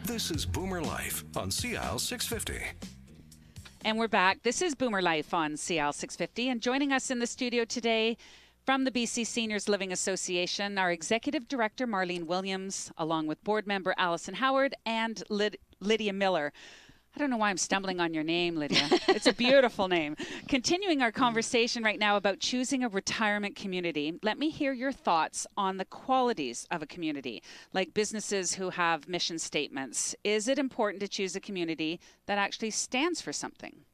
This is BoomerLife on CL 650. And we're back. This is BoomerLife on CL 650. And joining us in the studio today from the BC Seniors Living Association, our Executive Director, Marlene Williams, along with board member Allison Howard and Lydia Miller. I don't know why I'm stumbling on your name, Lydia. It's a beautiful name. Continuing our conversation right now about choosing a retirement community, let me hear your thoughts on the qualities of a community, like businesses who have mission statements. Is it important to choose a community that actually stands for something?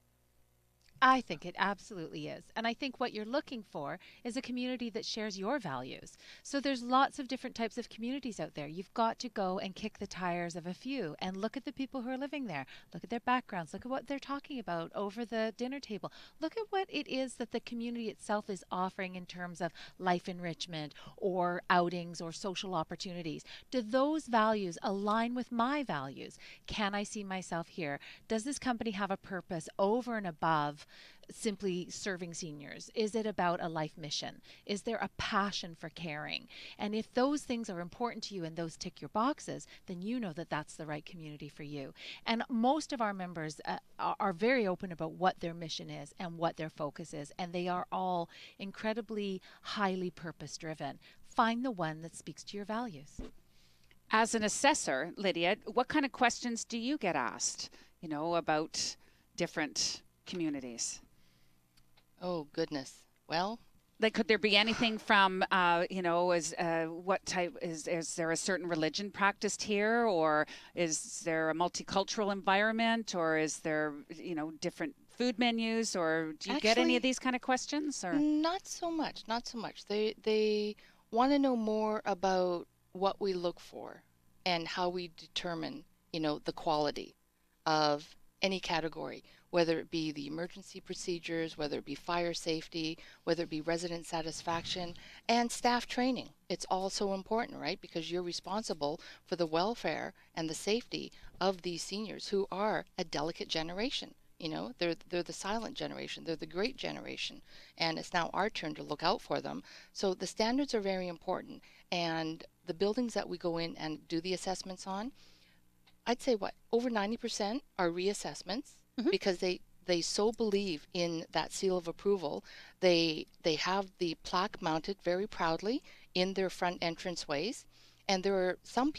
I think it absolutely is. And I think what you're looking for is a community that shares your values. So there's lots of different types of communities out there. You've got to go and kick the tires of a few and look at the people who are living there. Look at their backgrounds. Look at what they're talking about over the dinner table. Look at what it is that the community itself is offering in terms of life enrichment or outings or social opportunities. Do those values align with my values? Can I see myself here? Does this company have a purpose over and above simply serving seniors? Is it about a life mission? Is there a passion for caring? And if those things are important to you and those tick your boxes, then you know that that's the right community for you. And most of our members are very open about what their mission is and what their focus is, and they are all incredibly highly purpose driven. Find the one that speaks to your values. As an assessor, Lydia, what kind of questions do you get asked, about different communities? Oh, goodness. Well, like, could there be anything from, what type, is there a certain religion practiced here, or is there a multicultural environment, or is there, different food menus, or do you get any of these kind of questions? Or not so much, not so much. They want to know more about what we look for and how we determine, the quality of any category, whether it be the emergency procedures, whether it be fire safety, whether it be resident satisfaction, and staff training. It's all so important, right? Because you're responsible for the welfare and the safety of these seniors who are a delicate generation. They're the silent generation. They're the great generation. And it's now our turn to look out for them. So the standards are very important. And the buildings that we go in and do the assessments on, I'd say over 90% are reassessments, because they so believe in that seal of approval. They have the plaque mounted very proudly in their front entranceways. And there are some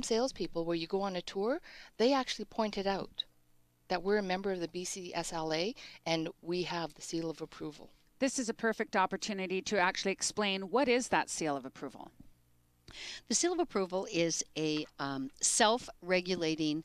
salespeople, where you go on a tour, they actually pointed out that we're a member of the BCSLA and we have the seal of approval. This is a perfect opportunity to actually explain, what is that seal of approval? The seal of approval is a self-regulating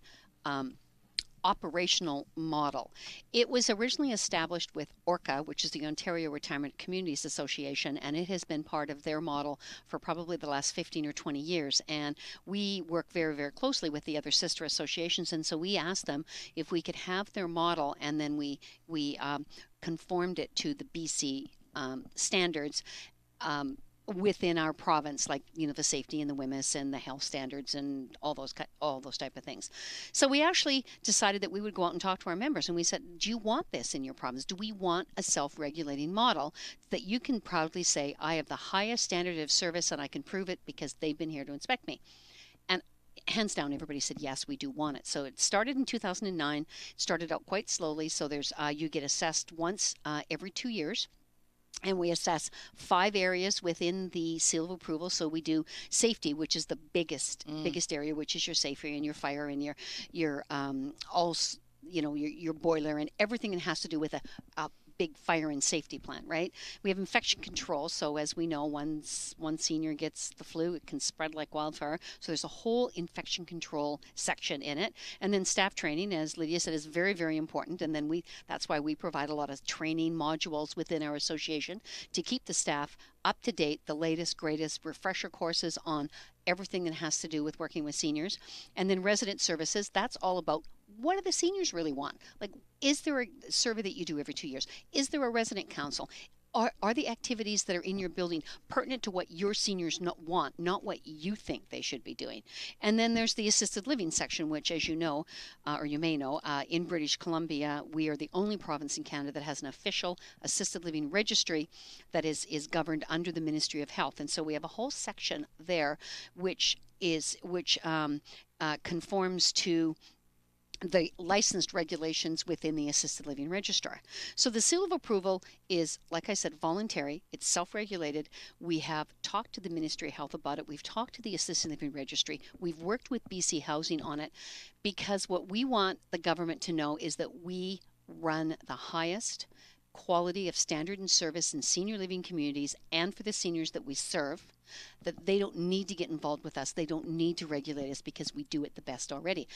operational model. It was originally established with ORCA, which is the Ontario Retirement Communities Association, and it has been part of their model for probably the last 15 or 20 years. And we work very, very closely with the other sister associations, and so we asked them if we could have their model, and then we conformed it to the BC standards within our province, like the safety and the WMIS and the health standards and all those type of things. So we actually decided that we would go out and talk to our members, and we said, do you want this in your province? Do we want a self-regulating model that you can proudly say, I have the highest standard of service and I can prove it because they've been here to inspect me? And hands down, everybody said, yes, we do want it. So it started in 2009, started out quite slowly. So there's you get assessed once every 2 years. And we assess 5 areas within the seal of approval. So we do safety, which is the biggest area, which is your safety and your fire and your boiler and everything that has to do with a big fire and safety plan, right? We have infection control. So as we know, once one senior gets the flu, it can spread like wildfire. So there's a whole infection control section in it. And then staff training, as Lydia said, is very, very important. And then that's why we provide a lot of training modules within our association to keep the staff up to date, the latest, greatest refresher courses on everything that has to do with working with seniors. And then resident services, that's all about what do the seniors really want? Like, is there a survey that you do every 2 years? Is there a resident council? Are the activities that are in your building pertinent to what your seniors want, not what you think they should be doing? And then there's the assisted living section, which, as you know, or you may know, in British Columbia, we are the only province in Canada that has an official assisted living registry that is governed under the Ministry of Health. And so we have a whole section there which conforms to the licensed regulations within the assisted living registrar. So the seal of approval is, like I said, voluntary. It's self-regulated. We have talked to the Ministry of Health about it. We've talked to the assisted living registry. We've worked with BC Housing on it, because what we want the government to know is that we run the highest quality of standard and service in senior living communities and for the seniors that we serve, that they don't need to get involved with us. They don't need to regulate us because we do it the best already.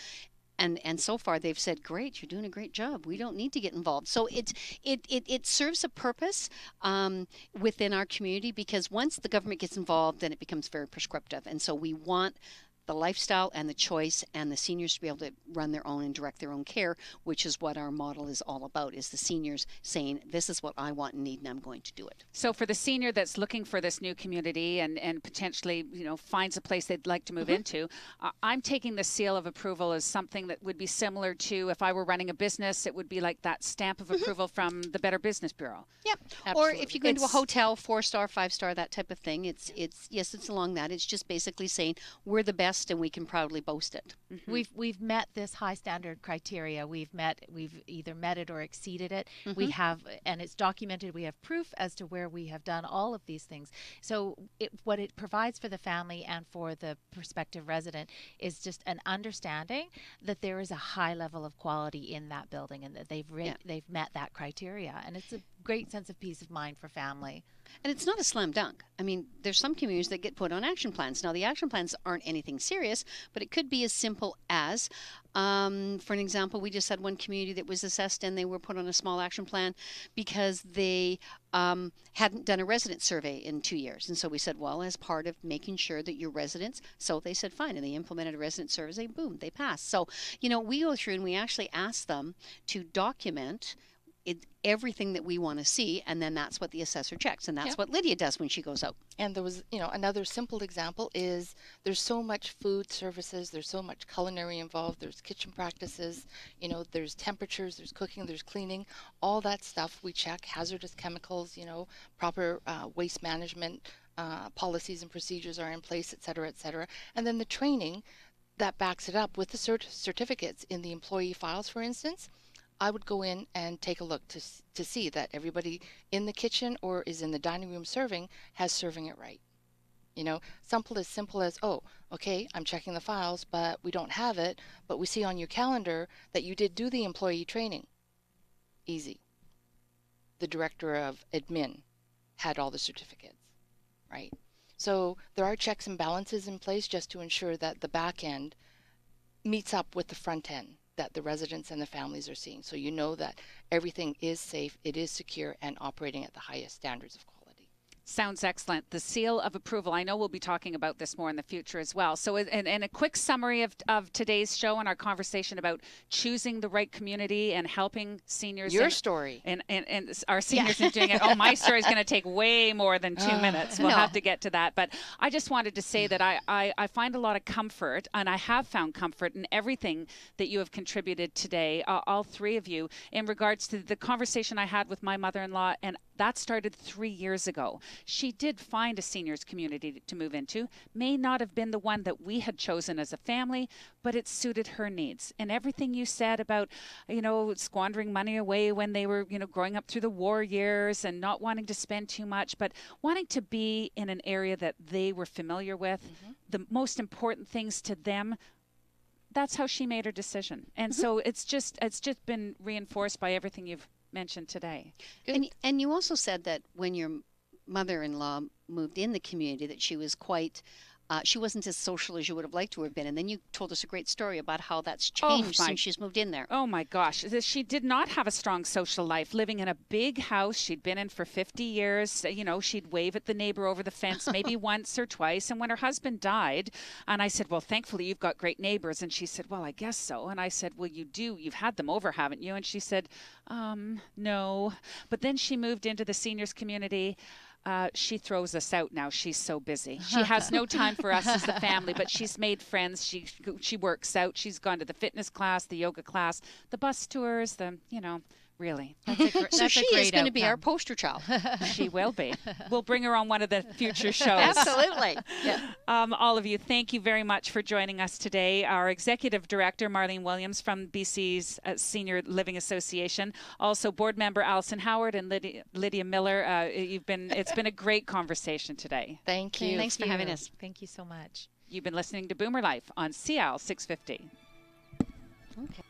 And so far they've said, great, you're doing a great job. We don't need to get involved. So it serves a purpose within our community, because once the government gets involved, then it becomes very prescriptive. And so we want the lifestyle and the choice and the seniors to be able to run their own and direct their own care, which is what our model is all about, is the seniors saying, this is what I want and need, and I'm going to do it. So for the senior that's looking for this new community and potentially, finds a place they'd like to move into, I'm taking the seal of approval as something that would be similar to if I were running a business. It would be like that stamp of approval from the Better Business Bureau. Yep. Or if you go into a hotel, 4-star, 5-star, that type of thing, it's along that. It's just basically saying we're the best and we can proudly boast it. We've met this high standard criteria. We've either met it or exceeded it. We have, and it's documented. We have proof as to where we have done all of these things. So what it provides for the family and for the prospective resident is just an understanding that there is a high level of quality in that building, and that they've met that criteria, and it's a great sense of peace of mind for family. And it's not a slam dunk. I mean, there's some communities that get put on action plans. Now, the action plans aren't anything serious, but it could be as simple as, for an example, we just had one community that was assessed and they were put on a small action plan because they hadn't done a resident survey in 2 years. And so we said, well, as part of making sure that your residents, so they said, fine. And they implemented a resident survey, boom, they passed. So, we go through and we actually ask them to document everything that we want to see, and then that's what the assessor checks, and that's what Lydia does when she goes out. And there was, another simple example is there's so much food services, there's so much culinary involved, there's kitchen practices, there's temperatures, there's cooking, there's cleaning, all that stuff we check, hazardous chemicals, proper waste management policies and procedures are in place, et cetera, and then the training that backs it up with the certificates in the employee files, for instance. I would go in and take a look to see that everybody in the kitchen or is in the dining room serving has serving it right. Simple as, oh, okay, I'm checking the files, but we don't have it, but we see on your calendar that you did do the employee training. Easy. The director of admin had all the certificates, right? So there are checks and balances in place just to ensure that the back end meets up with the front end that the residents and the families are seeing. So that everything is safe, it is secure, and operating at the highest standards of quality. Sounds excellent. The seal of approval. I know we'll be talking about this more in the future as well. So and a quick summary of today's show and our conversation about choosing the right community and helping seniors. Your story. And our seniors in doing it. Oh, my story is going to take way more than 2 minutes. We'll have to get to that. But I just wanted to say that I find a lot of comfort, and I have found comfort in everything that you have contributed today, all three of you, in regards to the conversation I had with my mother-in-law, and that started 3 years ago. She did find a seniors community to move into. May not have been the one that we had chosen as a family, but it suited her needs. And everything you said about, squandering money away when they were, growing up through the war years and not wanting to spend too much, but wanting to be in an area that they were familiar with, the most important things to them, that's how she made her decision. And so it's just been reinforced by everything you've mentioned today. And you also said that when your mother-in-law moved in the community that she was quite she wasn't as social as you would have liked to have been, and then you told us a great story about how that's changed since she's moved in there. Oh my gosh, she did not have a strong social life, living in a big house she'd been in for 50 years. She'd wave at the neighbor over the fence maybe once or twice, and when her husband died, and I said, well, thankfully you've got great neighbors, and she said, well, I guess so. And I said, well, you've had them over, haven't you? And she said, no. But then she moved into the seniors community. She throws us out now. She's so busy. She has no time for us as the family, but she's made friends. She works out. She's gone to the fitness class, the yoga class, the bus tours, Really. So she is going to be our poster child. She will be. We'll bring her on one of the future shows. Absolutely. Yeah. All of you, thank you very much for joining us today. Our Executive Director, Marlene Williams from BC's Senior Living Association. Also, Board Member Alison Howard and Lydia Miller. It's been a great conversation today. Thank you. Thanks for having us. Thank you so much. You've been listening to Boomer Life on CL 650. Okay.